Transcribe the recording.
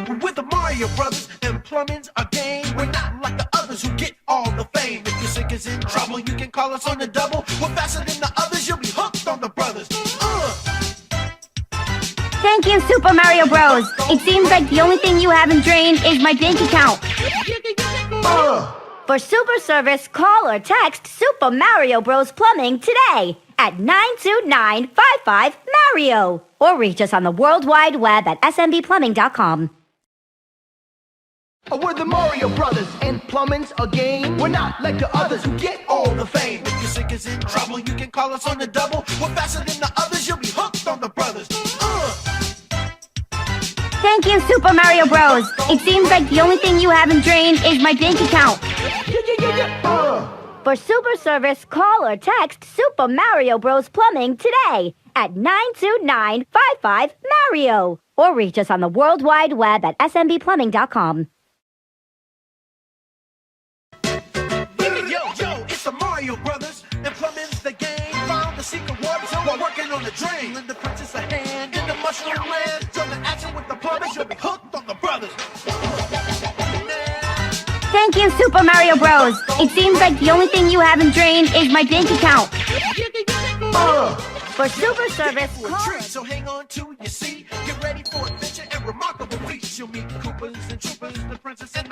We're the Mario Brothers, and plumbing's a game. We're not like the others who get all the fame. If your sink is in trouble, you can call us on the double. We're faster than the others, you'll be hooked on the brothers. Thank you, Super Mario Bros. It seems like the only thing you haven't drained is my bank account. For super service, call or text Super Mario Bros. Plumbing today at 92955-MARIO. Or reach us on the World Wide Web at smbplumbing.com. We're the Mario Brothers, and plumbing's a game. We're not like the others who get all the fame. If your sink is in trouble, you can call us on the double. We're faster than the others, you'll be hooked on the brothers. Thank you, Super Mario Bros. It seems like the only thing you haven't drained is my bank account. For super service, call or text Super Mario Bros. Plumbing today at 92955-MARIO. Or reach us on the World Wide Web at smbplumbing.com. Yo, it's the Mario Brothers, and plumbing's the game. Found the secret water while working on the drain. Lend the princess a hand in the mushroom land. Join the action with the plumbers, you'll be hooked on the brothers. Thank you, Super Mario Bros. It seems like the only thing you haven't drained is my bank account. For super service, call. So hang on to your seat. Get ready for adventure and remarkable feats. You'll meet Koopas and Troopers, the princess and the